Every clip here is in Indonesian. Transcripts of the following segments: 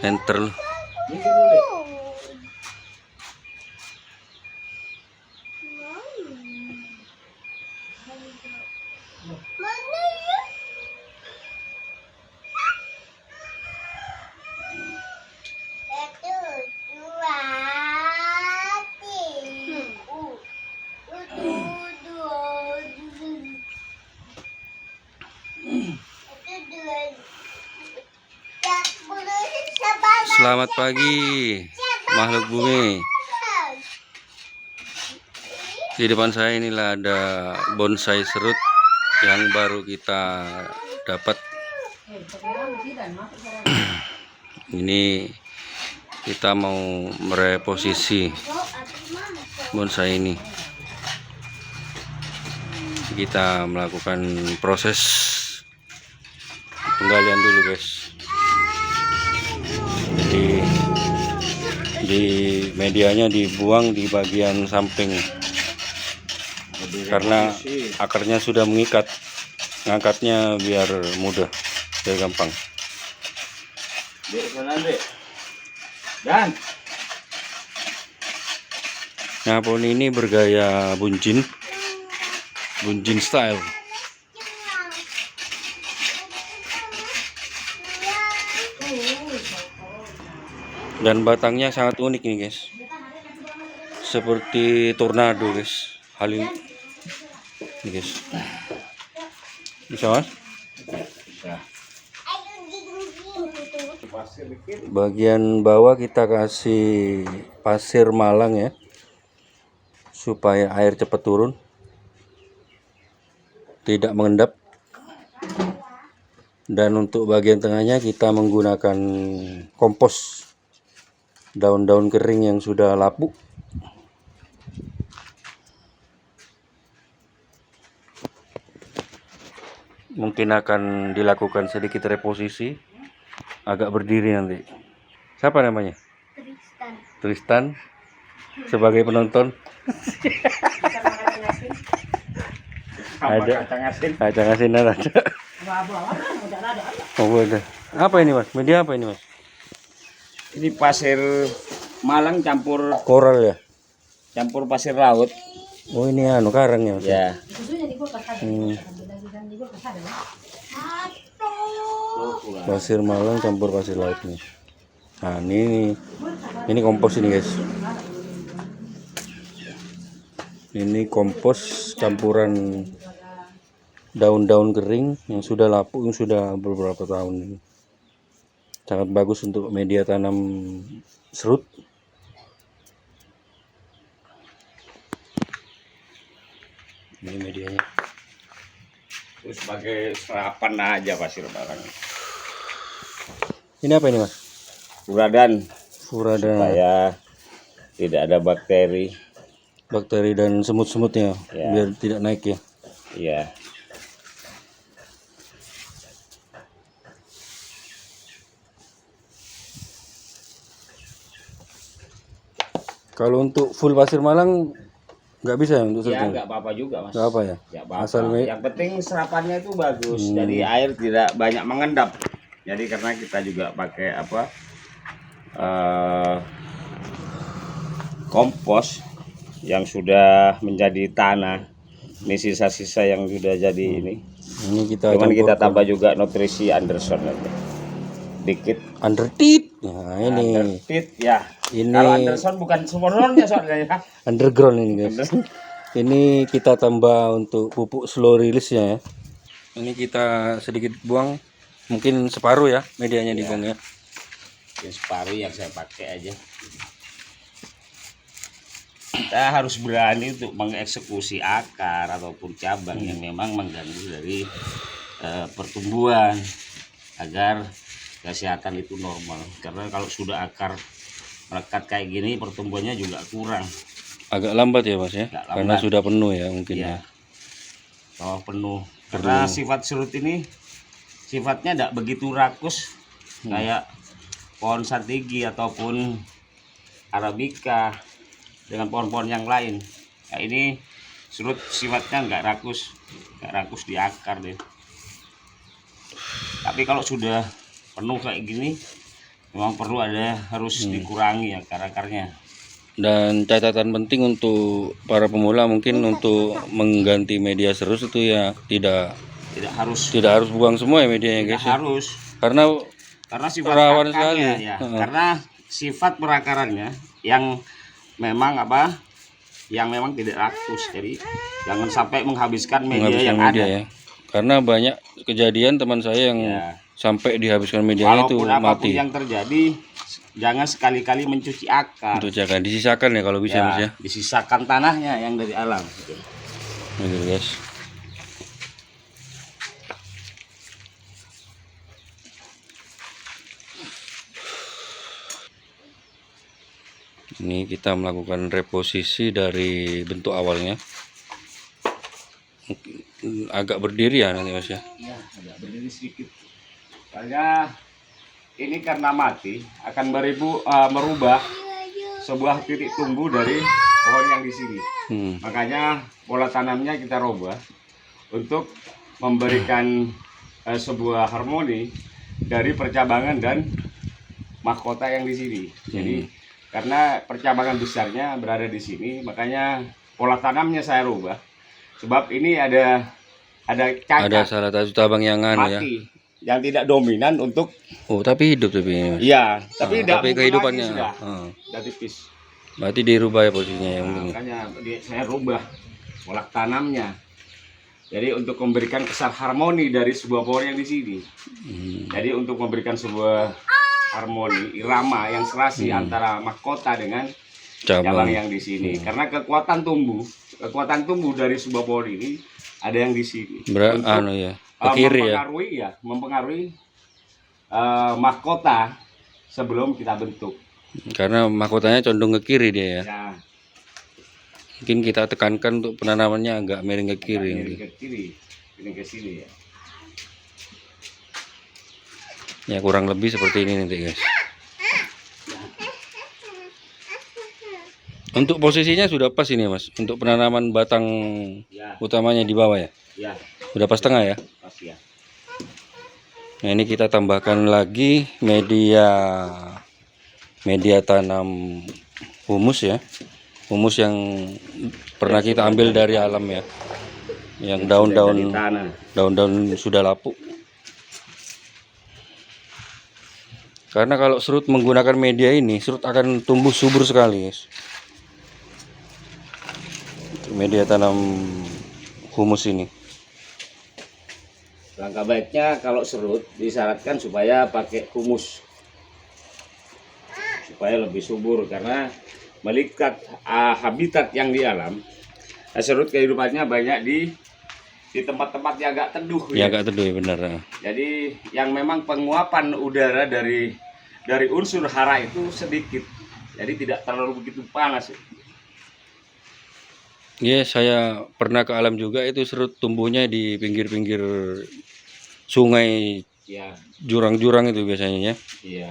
enter. Selamat pagi makhluk bumi. Di depan saya inilah ada bonsai serut yang baru kita dapat. Ini kita mau mereposisi bonsai ini. Kita melakukan proses penggalian dulu, guys. Jadi di medianya dibuang di bagian samping karena akarnya sudah mengikat. Ngangkatnya biar mudah, biar gampang. Nah, pohon ini bergaya bunjin style. Dan batangnya sangat unik nih, guys. Seperti tornado, guys. Hal ini guys. Bisa, Mas? Bisa. Bagian bawah kita kasih pasir malang ya, supaya air cepat turun, tidak mengendap. Dan untuk bagian tengahnya kita menggunakan kompos, daun-daun kering yang sudah lapuk. Mungkin akan dilakukan sedikit reposisi, agak berdiri nanti. Siapa namanya? Tristan. Sebagai penonton. Ada kacang asin ada. Oh, ada. Apa ini, Mas? Media apa ini, Mas? Ini pasir malang campur Koral ya? Campur pasir laut. Oh, ini karangnya, Mas. Ya. Pasir malang campur pasir laut nih. Nah, ini kompos ini, guys. Ini kompos campuran daun-daun kering yang sudah lapuk, yang sudah beberapa tahun ini. Sangat bagus untuk media tanam serut. Ini medianya. Itu sebagai serapan aja pasir malang. Ini apa ini, Mas? Furadan. Supaya tidak ada bakteri dan semut-semutnya ya, biar tidak naik ya. Iya. Kalau untuk full pasir malang nggak bisa ya untuk Ya serutnya? nggak apa-apa juga, Mas. Nggak apa ya? Nggak apa-apa. Asal yang penting serapannya itu bagus. Jadi air tidak banyak mengendap. Jadi karena kita juga pakai kompos yang sudah menjadi tanah. Ini sisa-sisa yang sudah jadi ini. Ini kita tambah juga nutrisi Anderson aja. Dikit. Undertit. Nah, ini. Undertit ya. Ini kalau Anderson bukan sumbernya soalnya ya. Underground ini, guys. Ini kita tambah untuk pupuk slow release-nya ya. Ini kita sedikit buang, mungkin separuh ya medianya dibuang ya. Yang separuh yang saya pakai aja. Kita harus berani untuk mengeksekusi akar ataupun cabang yang memang mengganggu dari pertumbuhan agar kesehatan itu normal. Karena kalau sudah akar melekat kayak gini, pertumbuhannya juga kurang. Agak lambat ya, Mas ya, karena sudah penuh ya mungkin ya. Kalau penuh. Karena sifat serut ini sifatnya tidak begitu rakus kayak pohon satigi ataupun arabica dengan pohon-pohon yang lain. Nah, ini serut sifatnya nggak rakus di akar deh. Tapi kalau sudah penuh kayak gini, memang perlu harus dikurangi ya akarnya. Dan catatan penting untuk para pemula mungkin untuk mengganti media serus itu ya tidak harus buang semua ya medianya Tidak guys ya. harus. Karena Sifat rawan akarnya sekali. ya. Karena sifat perakarannya yang memang tidak rakus. Jadi jangan sampai menghabiskan media yang ada. Ya. Karena banyak kejadian teman saya yang sampai dihabiskan medianya itu Walaupun apapun mati. yang terjadi, jangan sekali-kali mencuci akar. Untuk jangan disisakan ya kalau bisa Mas ya. Disisakan tanahnya yang dari alam. Gitu guys. Ini kita melakukan reposisi dari bentuk awalnya. Agak berdiri ya nanti Mas ya. Iya, agak berdiri sedikit. Soalnya ini karena mati akan merubah sebuah titik tumbuh dari pohon yang di sini. Makanya pola tanamnya kita rubah untuk memberikan sebuah harmoni dari percabangan dan mahkota yang di sini. Jadi karena percabangan besarnya berada di sini, makanya pola tanamnya saya rubah. Sebab ini ada cacat. Ada salah satu tabang yang mati, yang tidak dominan untuk. Oh, tapi hidup tapi Mas. Iya, tapi kehidupannya sudah tipis. Berarti dirubah ya posisinya ya mungkin. Makanya saya rubah pola tanamnya. Jadi untuk memberikan kesan harmoni dari sebuah pohon yang di sini. Jadi untuk memberikan sebuah harmoni irama yang serasi antara mahkota dengan cabang yang di sini. Karena kekuatan tumbuh dari sebuah pohon ini ada yang di sini. Ke kiri mempengaruhi mahkota sebelum kita bentuk. Karena mahkotanya condong ke kiri dia ya. Mungkin kita tekankan untuk penanamannya agak miring ke kiri. Ini ke sini ya. Ya kurang lebih seperti ini nanti guys. Untuk posisinya sudah pas ini Mas. Untuk penanaman batang utamanya di bawah ya. Ya. Sudah pas tengah ya. Pas ya. Nah ini kita tambahkan lagi media tanam humus ya. Humus yang pernah kita ambil dari alam ya. Yang daun-daun sudah lapuk. Karena kalau serut menggunakan media ini, serut akan tumbuh subur sekali guys. Media tanam humus ini. Langkah baiknya kalau serut disyaratkan supaya pakai humus. Supaya lebih subur karena melihat habitat yang di alam. Serut kehidupannya banyak di tempat-tempat yang agak teduh. Ya, agak teduh ya benar. Jadi yang memang penguapan udara dari unsur hara itu sedikit. Jadi tidak terlalu begitu panas. Iya, saya pernah ke alam juga itu serut tumbuhnya di pinggir-pinggir sungai, jurang-jurang itu biasanya ya. Iya.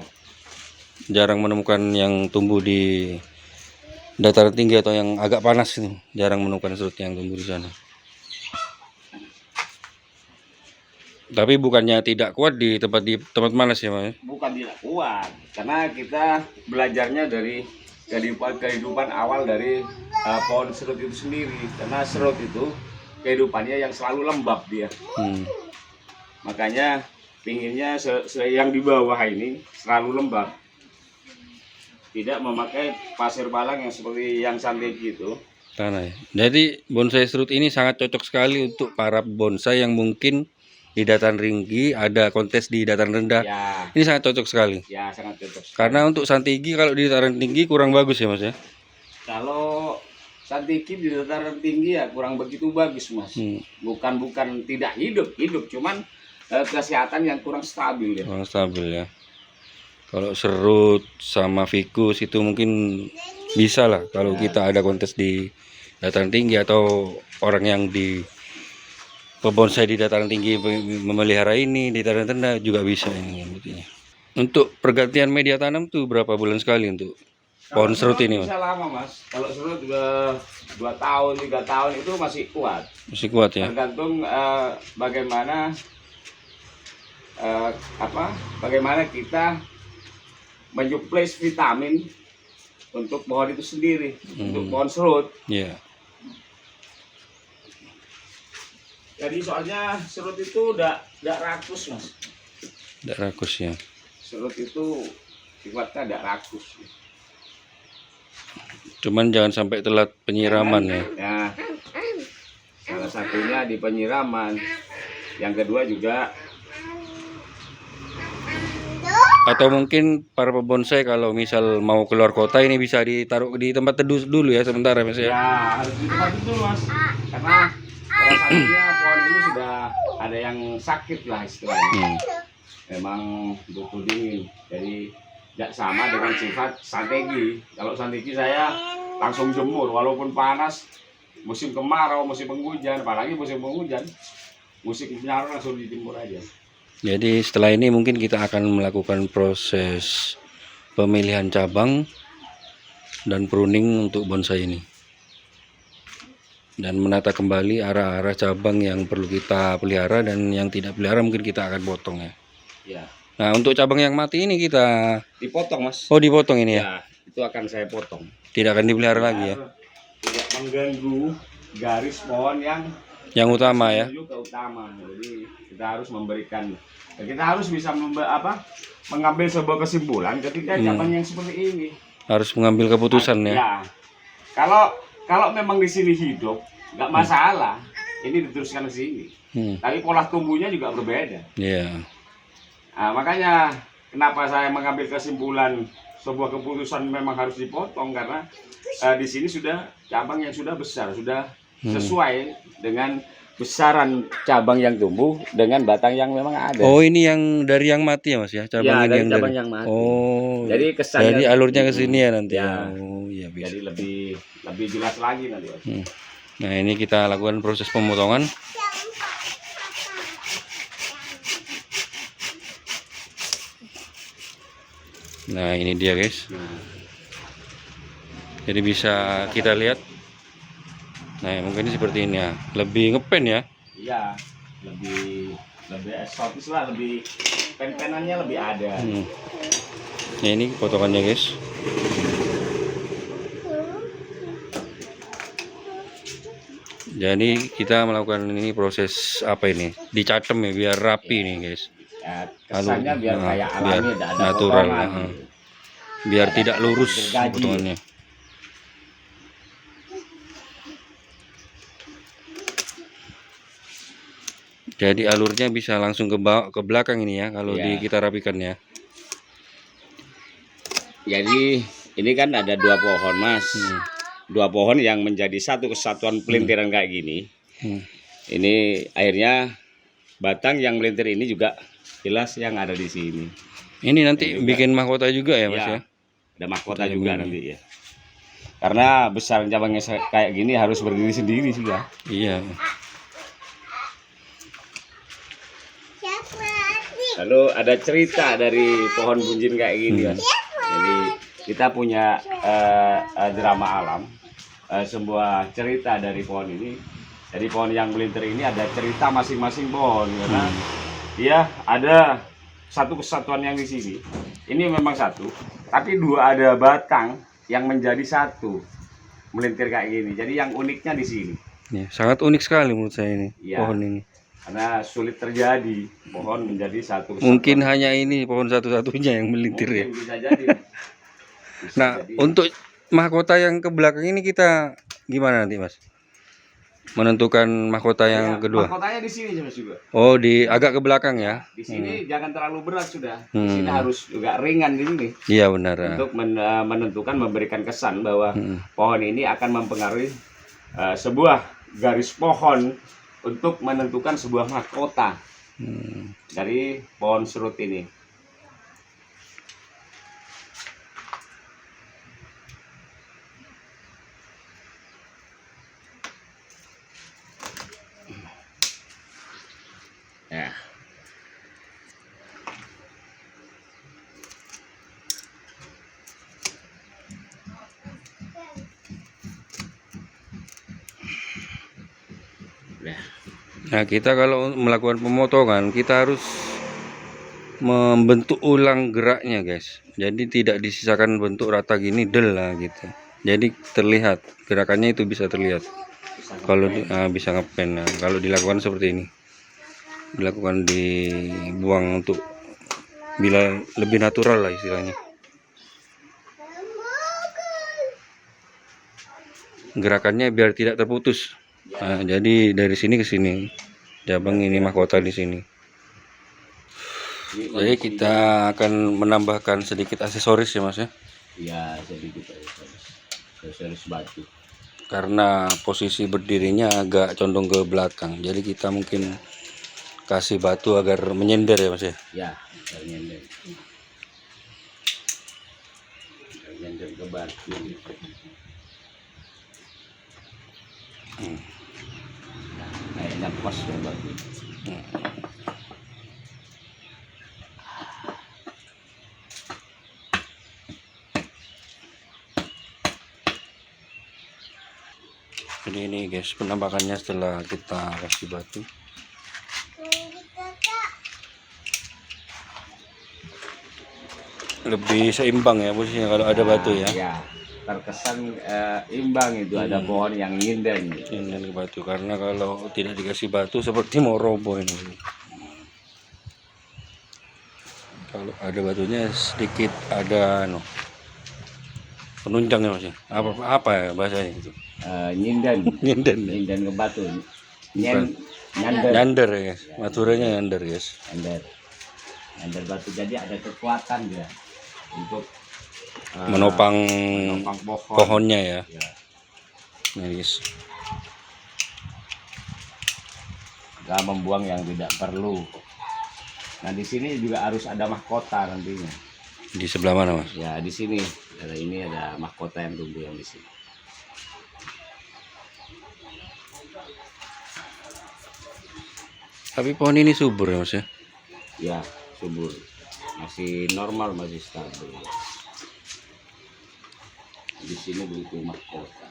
Jarang menemukan yang tumbuh di dataran tinggi atau yang agak panas itu. Jarang menemukan serut yang tumbuh di sana. Tapi bukannya tidak kuat di tempat panas ya Mas? Bukan tidak kuat, karena kita belajarnya dari kehidupan awal dari pohon serut itu sendiri. Karena serut itu kehidupannya yang selalu lembab dia. Makanya pinginnya yang di bawah ini selalu lembab. Tidak memakai pasir balang yang seperti yang santegi itu. Tanah ya. Jadi bonsai serut ini sangat cocok sekali untuk para bonsai yang mungkin di dataran tinggi, ada kontes di dataran rendah. Ya. Ini sangat cocok sekali. Ya, sangat cocok sekali. Karena untuk santigi kalau di dataran tinggi kurang bagus ya Mas ya. Kalau santigi di dataran tinggi ya kurang begitu bagus Mas. Bukan tidak hidup, cuman kesehatan yang kurang stabil ya. Kurang stabil ya. Kalau serut sama fikus itu mungkin bisa lah kalau kita ada kontes di dataran tinggi atau orang yang di pebonsai di dataran tinggi memelihara ini di dataran rendah juga bisa ini. Untuk pergantian media tanam tuh berapa bulan sekali untuk pohon serut ini Mas? Bisa lama Mas. Kalau serut 2 tahun 3 tahun itu masih kuat. Masih kuat ya. Tergantung bagaimana kita menyuplai vitamin untuk pohon itu sendiri, untuk pohon serut. Iya. Jadi soalnya serut itu udah rakus, Mas. Tidak rakus ya. Serut itu sifatnya tidak rakus. Cuman jangan sampai telat penyiraman ya. Ya, salah satunya di penyiraman. Yang kedua juga, Atau mungkin para pebonsai kalau misal mau keluar kota ini bisa ditaruh di tempat teduh dulu ya sementara Mas ya. ya harus di tempat itu, Mas. Karena salah satunya pohon ini sudah ada yang sakit lah istilahnya. Memang butuh dingin. Jadi tidak sama dengan sifat santegi. Kalau santegi saya langsung jemur walaupun panas, musim kemarau, musim penghujan, apalagi musim penghujan, musim kemarau langsung dijemur aja. Jadi setelah ini mungkin kita akan melakukan proses pemilihan cabang dan pruning untuk bonsai ini. Dan menata kembali arah-arah cabang yang perlu kita pelihara dan yang tidak pelihara mungkin kita akan potong ya. Ya, Nah untuk cabang yang mati ini kita dipotong, Mas. oh dipotong ini ya. Ya, itu akan saya potong. Tidak akan dipelihara lagi ya. Tidak mengganggu garis pohon Yang utama ya. menuju ke utama. Jadi kita harus memberikan, kita harus bisa mengambil sebuah kesimpulan ketika cabang yang seperti ini. Harus mengambil keputusan ya. Ya, kalau memang di sini hidup nggak masalah, ini diteruskan ke sini. Tapi pola tumbuhnya juga berbeda. Iya. Nah, makanya kenapa saya mengambil kesimpulan sebuah keputusan memang harus dipotong karena di sini sudah cabang yang sudah besar, sudah sesuai dengan besaran cabang yang tumbuh dengan batang yang memang ada. Oh ini yang dari yang mati ya Mas ya, cabang Ya, ini dari yang cabang dari. yang mati. Oh. Jadi kesannya, Jadi alurnya ke sini ya nanti. Ya. Oh iya bisa. jadi lebih jelas lagi nanti. Nah ini kita lakukan proses pemotongan. Nah ini dia guys. Jadi bisa kita lihat. Nah mungkin seperti ini ya. Lebih ngepen ya. Iya, lebih eksotis lah, lebih pen-penannya lebih ada. Nah ini potongannya guys. Jadi kita melakukan ini proses apa ini? Dicatem ya biar rapi nih guys. Ya, kesannya biar kayak biar alami, tidak ada natural. potongan. Biar tidak lurus Gergaji. potongannya. Jadi alurnya bisa langsung ke belakang ini ya kalau kita rapikan ya. Jadi ini kan ada 2 pohon, Mas. 2 pohon yang menjadi satu kesatuan pelintiran kayak gini. Ini akhirnya batang yang melintir ini juga jelas yang ada di sini. Ini nanti bikin mahkota juga ya Mas ya. Ada mahkota juga nanti ya. Karena besar cabangnya kayak gini harus berdiri sendiri sudah. Iya. Lalu ada cerita dari pohon bunjin kayak gini kan. Jadi kita punya drama alam, sebuah cerita dari pohon ini. Dari pohon yang melintir ini ada cerita masing-masing pohon karena dia ada satu kesatuan yang di sini. Ini memang satu, tapi 2 ada batang yang menjadi satu melintir kayak gini. Jadi yang uniknya di sini. Ya, sangat unik sekali menurut saya ini pohon ini. Karena sulit terjadi pohon menjadi satu kesatuan. Mungkin hanya ini pohon satu-satunya yang melintir ya. Mungkin bisa jadi. Nah, untuk mahkota yang ke belakang ini kita gimana nanti Mas? Menentukan mahkota yang kedua. Mahkotanya di sini Mas juga. Oh, agak ke belakang ya. Di sini jangan terlalu berat sudah. Di sini harus juga ringan di sini. Iya benar. Untuk menentukan, memberikan kesan bahwa pohon ini akan mempengaruhi sebuah garis pohon untuk menentukan sebuah mahkota dari pohon serut ini. Ya. Nah, kita kalau melakukan pemotongan kita harus membentuk ulang geraknya guys, jadi tidak disisakan bentuk rata gini del lah gitu, jadi terlihat gerakannya itu bisa terlihat kalau bisa ngepen. Nah, kalau dilakukan seperti ini, dilakukan dibuang untuk bila lebih natural lah istilahnya, gerakannya biar tidak terputus. Nah, jadi dari sini ke sini, cabang ini mahkota di sini. Jadi kita akan menambahkan sedikit aksesoris ya mas ya. Ya sedikit aksesoris batu. Karena posisi berdirinya agak condong ke belakang, jadi kita mungkin kasih batu agar menyender ya mas ya. Ya, menyender. Menyender ke batu. Kayaknya pas ya batu. Jadi ini guys penampakannya setelah kita kasih batu. Lebih seimbang ya posisinya kalau ada batu ya. Ya, terkesan imbang itu ada pohon yang nyinden. Nyinden ke batu, karena kalau tidak dikasih batu seperti mau roboh ini. Kalau ada batunya sedikit ada penunjang ya mas ya. Apa ya bahasanya itu? Nyinden. Nyinden. Nyinden ke batu. Nyander. Nyander ya guys. Maturanya nyander guys. Nyander. Nyander batu, jadi ada kekuatan dia untuk menopang pohonnya ya. Ya. Guys. Gak membuang yang tidak perlu. Nah di sini juga harus ada mahkota nantinya. Di sebelah mana mas? Ya di sini. Ini ada mahkota yang tumbuh yang di sini. Tapi pohon ini subur ya mas ya? Ya subur, masih normal, masih stabil. Di sini butuh mahkota.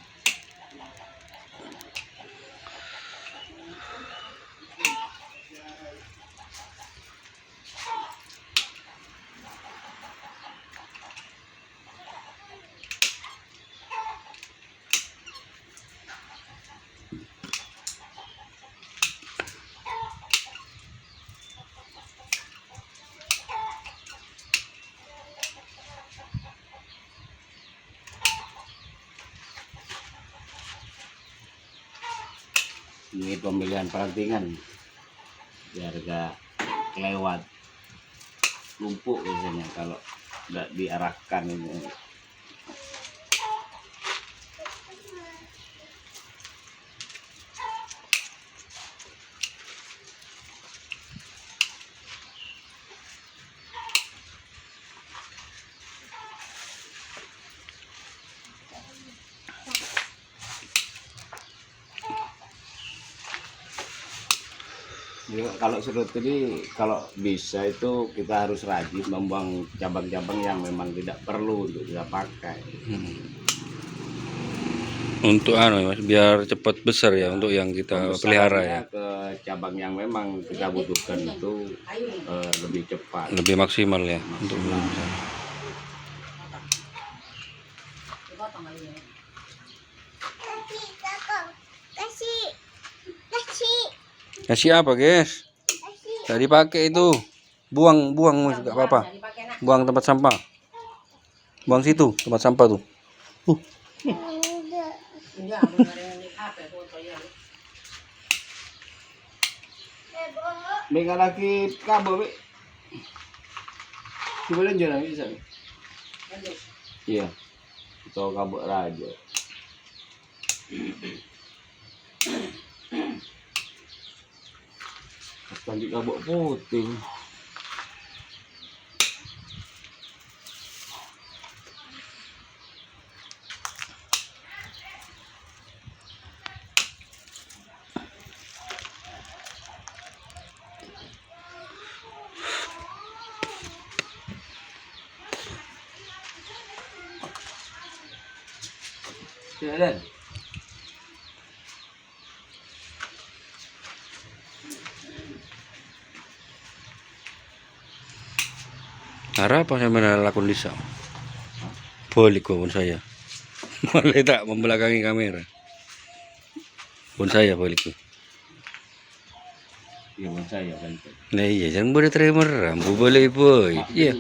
Ini pemilihan perantingan biar gak kelewat lumpur biasanya kalau nggak diarahkan ini. Jadi kalau serut ini kalau bisa itu kita harus rajin membuang cabang-cabang yang memang tidak perlu untuk kita pakai. Untuk mas, biar cepat besar ya untuk yang kita pelihara ya. Ke cabang yang memang kita butuhkan itu lebih cepat, lebih maksimal ya untuk kasih apa guys? Gak dipakai itu, buang mas, gak apa-apa. Buang tempat sampah, buang situ tempat sampah tuh. Mega lagi kabel, Be. Coba lanjut lagi bisa. Iya. Kita kabel raja. Tadi kabel putih. Jalan. Harap apa saya menelakon Lisa? Balik pun saya. Malah tak membelakangi kamera. Pun saya balik. Iya bang saya balik. Nah iya jangan boleh tremor rambu boleh boy. Iya.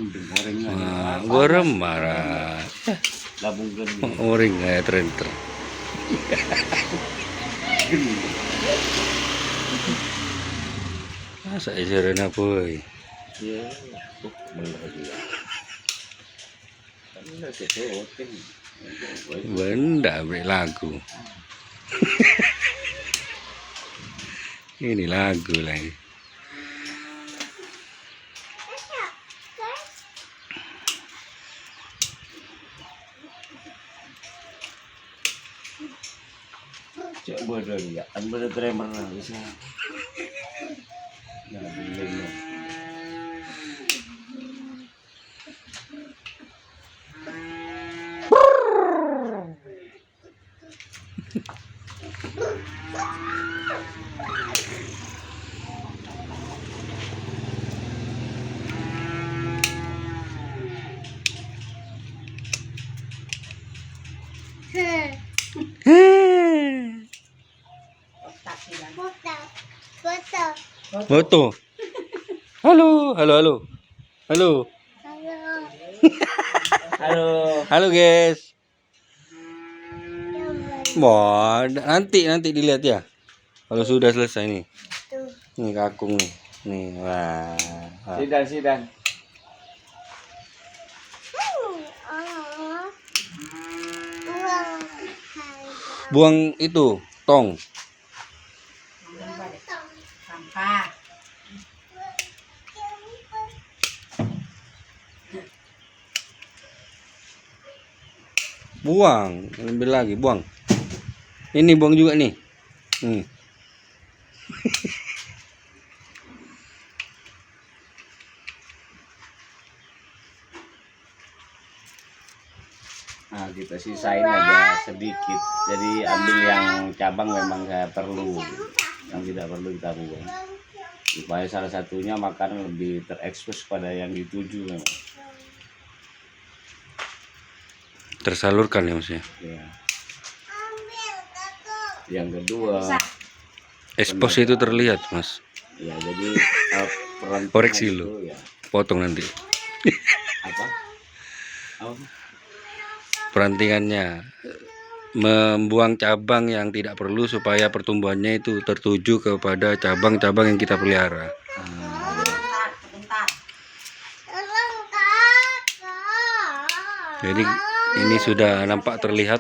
Goreng marah. Labung gede. Orang kayak trenter. Masa ajaran apa boy? Iya. Bener dia. Kan udah sesuatu. Benda beri lagu. Ini lagu lagi. Cek bodoh ya, kan bodoh tremor bisa. Nah, boleh. Foto. Halo, halo, halo. Halo. Halo. Halo guys. Wah, nanti dilihat ya. Kalau sudah selesai nih. Nih kakung nih. Nih, wah. Sidan. Buang itu, tong. Sampah. Buang, ambil lagi, buang. Ini buang juga nih. Nah, kita sisain aja sedikit. Jadi ambil yang cabang memang saya perlu. Yang tidak perlu kita buang. Supaya salah satunya makanan lebih terekspos pada yang dituju memang. Tersalurkan ya maksudnya. Ya. Yang kedua, Expos itu terlihat, Mas. ya jadi peran Koreksi itu, lo. ya. Potong nanti. Apa? Perantingannya membuang cabang yang tidak perlu supaya pertumbuhannya itu tertuju kepada cabang-cabang yang kita pelihara. Bentar. Jadi ini sudah nampak terlihat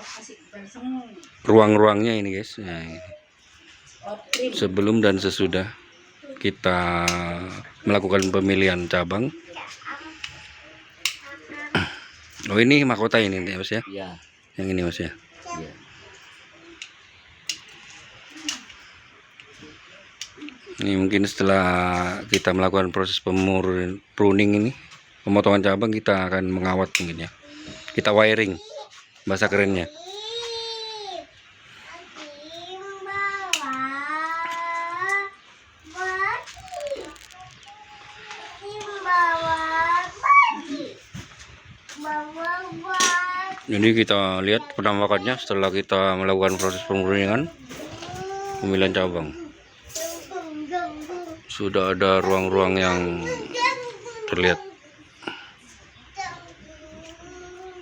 ruang-ruangnya ini guys. Nah, ini. Sebelum dan sesudah kita melakukan pemilihan cabang. Oh ini mahkota ini Mas ya? Iya. Yang ini Mas ya? Iya. Ini mungkin setelah kita melakukan proses pruning ini, pemotongan cabang, kita akan mengawat mungkin ya. Kita wiring, bahasa kerennya. Jadi kita lihat penampakannya setelah kita melakukan proses pemurningan, pemilihan cabang. Sudah ada ruang-ruang yang terlihat.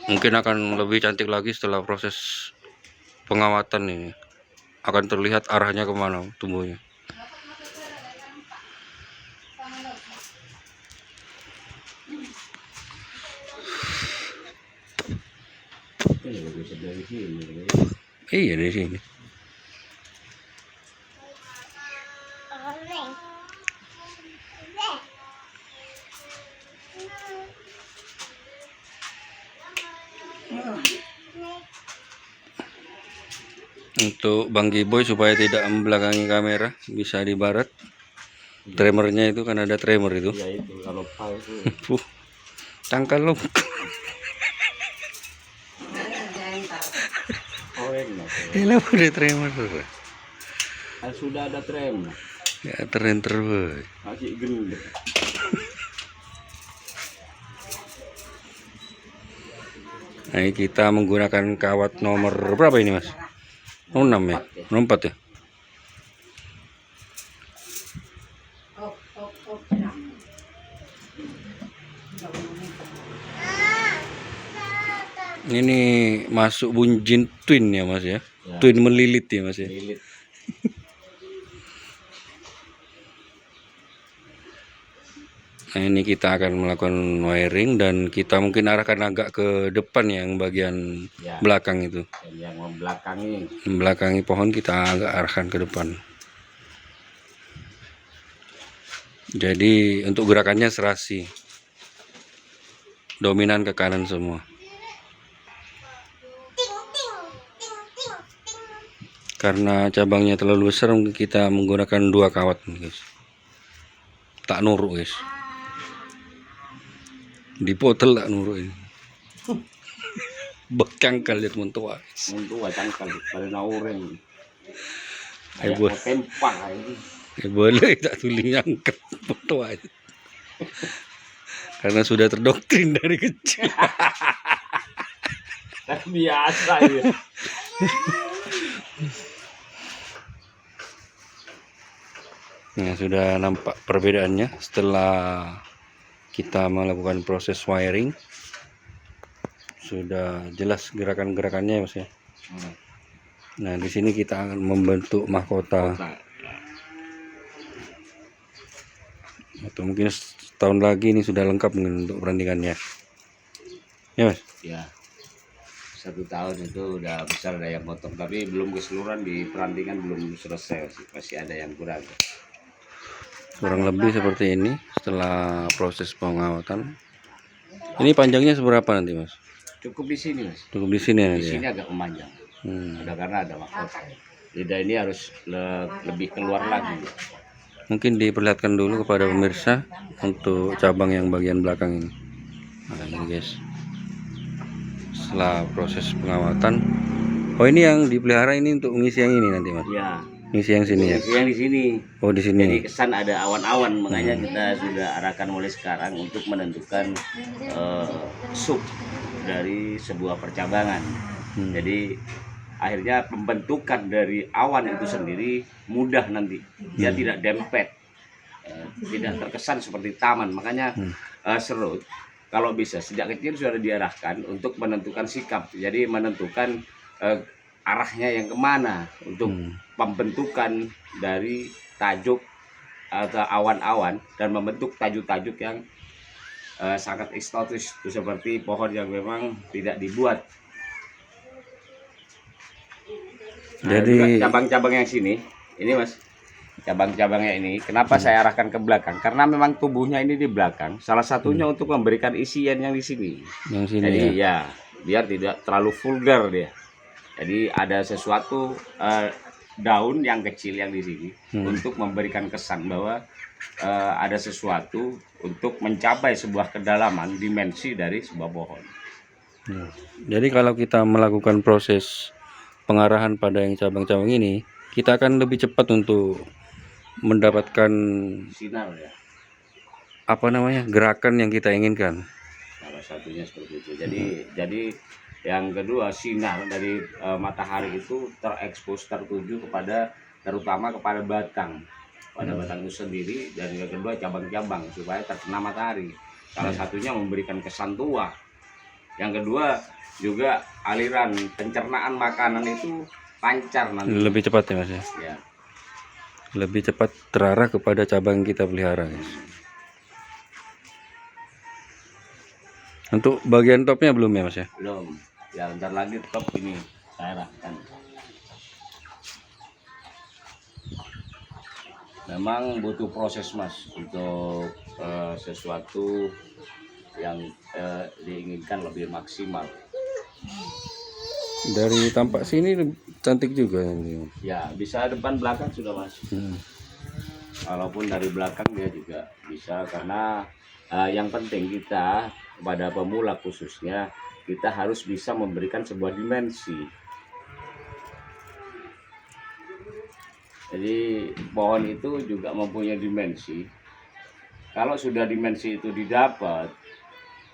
Mungkin akan lebih cantik lagi setelah proses pengawatan ini. Akan terlihat arahnya kemana tumbuhnya. Iya dari sini. Untuk Bang Giboy supaya tidak membelakangi kamera, bisa di barat. Tremornya itu kan ada tremor itu. Ya itu kalau pal itu. Tangkal lo. Oh enak. Ini udah tremor. Sudah ada trem. Ya tremor boy. Masih gendut. Nah, kita menggunakan kawat nomor berapa ini mas? Nomor 6 ya? Nomor 4 ya? Ini masuk bunjin twin ya mas ya? Ya. Twin melilit ya mas ya? Lilit. Nah, ini kita akan melakukan wiring dan kita mungkin arahkan agak ke depan yang bagian Ya. belakang itu. Dan yang membelakangi Membelakangi pohon kita agak arahkan ke depan. Jadi untuk gerakannya serasi. Dominan ke kanan semua. Karena cabangnya terlalu besar mungkin kita menggunakan 2 kawat guys. Tak nuruk guys. Dipotel tak nuruk ini. Bekangkal lihat mentua. untuk cangkal pada naureng. Ayo, Kayak Bos. mau tempang ini. Boleh tak tuling angkat mentua. Karena sudah terdoktrin dari kecil. Biasa ya. Nah, sudah nampak perbedaannya setelah kita melakukan proses wiring. Sudah jelas gerakan-gerakannya ya mas ya. Nah, di sini kita akan membentuk mahkota. Atau mungkin setahun lagi ini sudah lengkap mungkin untuk perandingannya. Ya mas. Ya. 1 tahun itu udah besar ada yang potong, tapi belum keseluruhan di perandingan, belum selesai, masih ada yang kurang. Kurang lebih seperti ini setelah proses pengawatan. Ini panjangnya seberapa nanti mas? Cukup di sini mas. Cukup di sini Di nanti sini ya. agak memanjang. Hmm. Ada karena ada mahkota. Lidah ini harus lebih keluar lagi. Mungkin diperlihatkan dulu kepada pemirsa untuk cabang yang bagian belakang ini. Nah, ini guys. Setelah proses pengawatan. Oh, ini yang dipelihara ini untuk mengisi yang ini nanti mas. Ya. Ngisi yang sini ya. Yang di sini. Oh, di Jadi sini. kesan ada awan-awan, makanya kita sudah arahkan mulai sekarang untuk menentukan sub dari sebuah percabangan. Jadi akhirnya pembentukan dari awan itu sendiri mudah nanti, dia tidak dempet, tidak terkesan seperti taman. Makanya serut kalau bisa sejak kecil sudah diarahkan untuk menentukan sikap, jadi menentukan arahnya yang kemana untuk pembentukan dari tajuk atau awan-awan dan membentuk tajuk-tajuk yang sangat eksotis, seperti pohon yang memang tidak dibuat. Jadi cabang-cabang yang sini, ini mas, cabang-cabangnya ini, kenapa saya arahkan ke belakang? Karena memang tubuhnya ini di belakang. Salah satunya untuk memberikan isian yang di sini. yang sini Jadi ya. ya, biar tidak terlalu vulgar dia. Jadi ada sesuatu daun yang kecil yang di sini untuk memberikan kesan bahwa ada sesuatu untuk mencapai sebuah kedalaman dimensi dari sebuah pohon. Ya. Jadi kalau kita melakukan proses pengarahan pada yang cabang-cabang ini, kita akan lebih cepat untuk mendapatkan Sinar ya, apa namanya gerakan yang kita inginkan. salah satunya seperti itu. Jadi yang kedua, sinar dari matahari itu terekspos, tertuju kepada, terutama kepada batang, pada batang itu sendiri, dan yang kedua cabang-cabang supaya terkena matahari. Salah satunya memberikan kesan tua. Yang kedua juga aliran pencernaan makanan itu lancar nanti. Lebih cepat ya mas ya. Ya. Lebih cepat terarah kepada cabang yang kita pelihara guys. Untuk bagian topnya belum ya mas ya? Belum. Ya bentar lagi top ini saya arahkan. Memang butuh proses mas untuk sesuatu yang diinginkan lebih maksimal. Dari tampak sini cantik juga ini. Ya bisa depan belakang sudah mas. Walaupun dari belakang dia juga bisa, karena yang penting kita pada pemula khususnya kita harus bisa memberikan sebuah dimensi. Jadi pohon itu juga mempunyai dimensi. Kalau sudah dimensi itu didapat,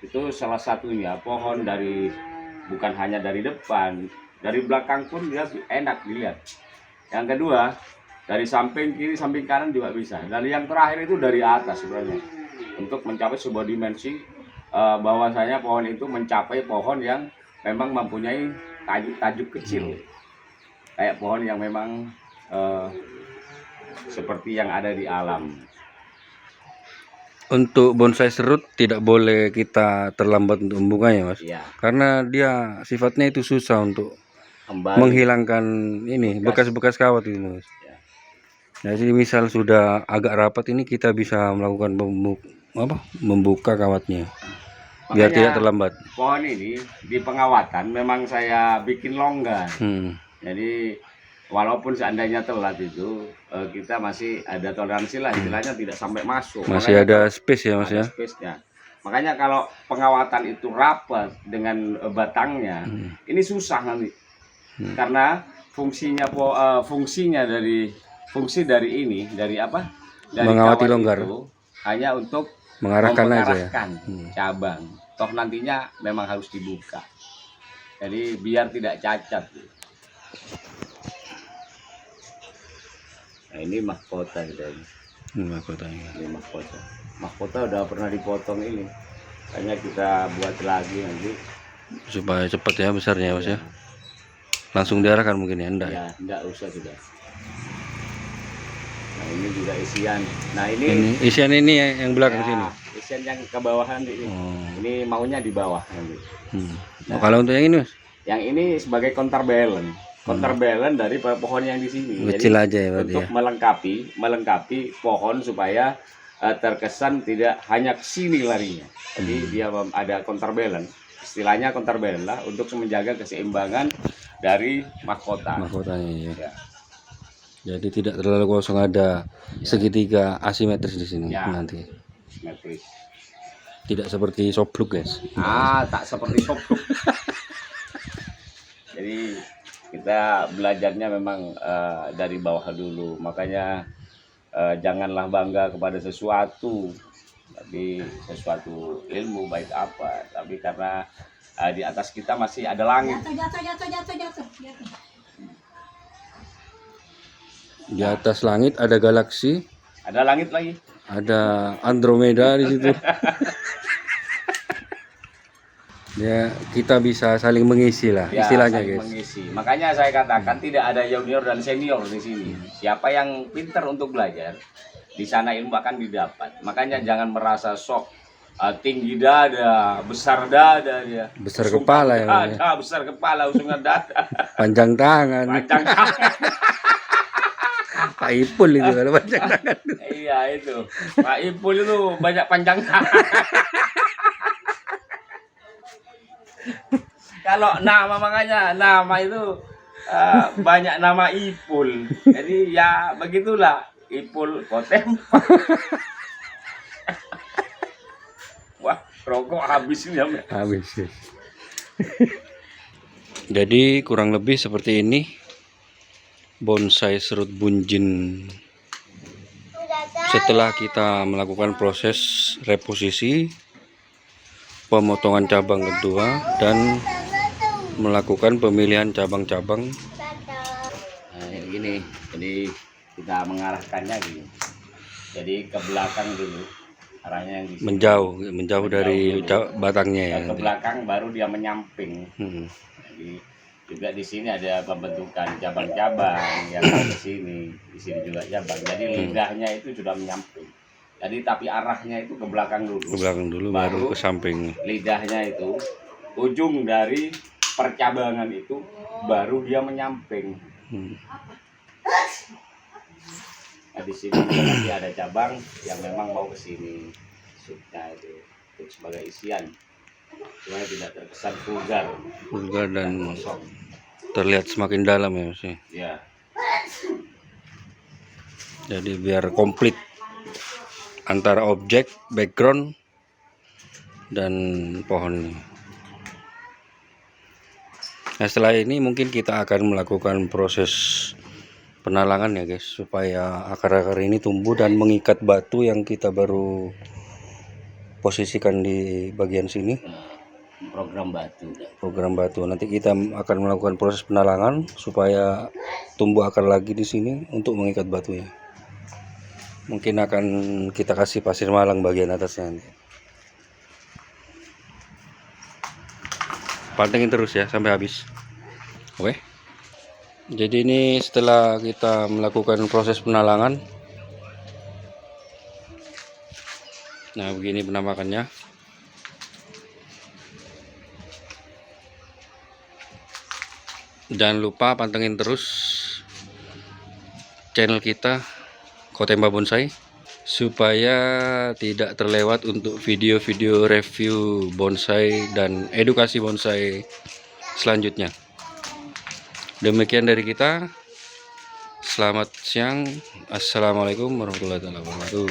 itu salah satunya pohon dari bukan hanya dari depan, dari belakang pun dia enak dilihat. Yang kedua, dari samping kiri, samping kanan juga bisa. Dan yang terakhir itu dari atas sebenarnya, untuk mencapai sebuah dimensi bahwasanya pohon itu mencapai pohon yang memang mempunyai tajuk kecil, kayak pohon yang memang seperti yang ada di alam. Untuk bonsai serut tidak boleh kita terlambat untuk membukanya, Mas. Ya, Karena dia sifatnya itu susah untuk kembali. menghilangkan ini bekas-bekas kawat itu, Mas. Ya. Jadi misal sudah agak rapat ini kita bisa melakukan membuka kawatnya biar Makanya tidak terlambat. pohon ini di pengawatan memang saya bikin longgar. Jadi walaupun seandainya telat itu kita masih ada toleransi lah, istilahnya tidak sampai masuk. Masih Makanya ada space ya, Mas ada ya. space-nya. Makanya kalau pengawatan itu rapat dengan batangnya, ini susah nanti. Karena fungsinya dari ini dari apa? Dari Mengawati kawat longgar. itu hanya untuk Mengarahkan aja ya. cabang. Toh nantinya memang harus dibuka. Jadi biar tidak cacat. Nah, ini mahkota kita ini. Mahkotanya. Ini mahkota. Mahkota udah pernah dipotong ini. Hanya kita buat lagi nanti. Supaya cepat ya besarnya, Mas ya. Langsung diarahkan mungkin ya, enggak? Ya, enggak usah sudah. Nah, ini juga isian. Nah, ini Isian ini yang belakang sini. isian yang ke bawah nanti ini. Ini maunya di bawah nanti. Nah, kalau untuk yang ini, Mas? Yang ini sebagai counterbalance. Counterbalance dari pohon yang di sini. Kecil Jadi, aja ya berarti untuk ya. melengkapi pohon supaya terkesan tidak hanya ke sini larinya. Jadi dia ada counterbalance. Istilahnya counterbalance lah untuk menjaga keseimbangan dari mahkota. Mahkotanya ya. Ya. Jadi tidak terlalu kosong, ada segitiga asimetris di sini Ya. nanti. Simetris. Tidak seperti sobluk, guys. Tak seperti sobluk. Jadi kita belajarnya memang dari bawah dulu. Makanya janganlah bangga kepada sesuatu, tapi sesuatu ilmu baik apa. Tapi karena di atas kita masih ada langit. Jatuh. Di atas langit ada galaksi, Ada langit lagi. ada Andromeda di situ. Ya, kita bisa saling mengisi lah Ya, istilahnya, saling guys. mengisi. Makanya saya katakan tidak ada junior dan senior di sini. Siapa yang pintar untuk belajar, di sana ilmu akan didapat. Makanya jangan merasa sok tinggi dada, besar dada dia. Besar Usung kepala ya, Mas, dada, besar kepala, usungnya dada. Panjang tangan. Panjang tangan. Pak Ipul itu kalau panjang tangan. Iya itu. Pak Ipul itu banyak panjang tangan. Kalau makanya nama itu banyak nama Ipul. Jadi ya begitulah, Ipul Kotempa. Wah, rokok habis ini ya. Habis ya. Jadi kurang lebih seperti ini bonsai serut bunjin setelah kita melakukan proses reposisi, pemotongan cabang kedua, dan melakukan pemilihan cabang-cabang. Nah, gini, jadi kita mengarahkannya gini. Jadi ke belakang dulu, arahnya yang di sini. menjauh dari batangnya ya. Ke belakang baru dia menyamping. Jadi juga di sini ada pembentukan cabang-cabang yang ke sini, di sini juga cabang. Jadi lidahnya itu sudah menyamping. Jadi tapi arahnya itu ke belakang dulu. Ke belakang dulu baru ke samping. Lidahnya itu ujung dari percabangan itu baru dia menyamping. Nah, di sini nanti ada cabang yang memang mau ke sini. Subnya itu untuk sebagai isian. Supaya tidak terkesan vulgar Dan kosong. terlihat semakin dalam ya, Mas. Ya. Jadi biar komplit antara objek, background, dan pohon. Nah, setelah ini mungkin kita akan melakukan proses penalangan ya, guys, supaya akar-akar ini tumbuh dan mengikat batu yang kita baru posisikan di bagian sini. program batu. program batu. Nanti kita akan melakukan proses penalangan supaya tumbuh akar lagi di sini untuk mengikat batunya. Mungkin akan kita kasih pasir malang bagian atasnya nanti. Pantengin terus ya sampai habis. Oke. Jadi ini setelah kita melakukan proses penalangan. Nah, begini penampakannya. Jangan lupa pantengin terus channel kita Kotemba Bonsai supaya tidak terlewat untuk video-video review bonsai dan edukasi bonsai selanjutnya. Demikian dari kita. Selamat siang. Assalamualaikum warahmatullahi wabarakatuh.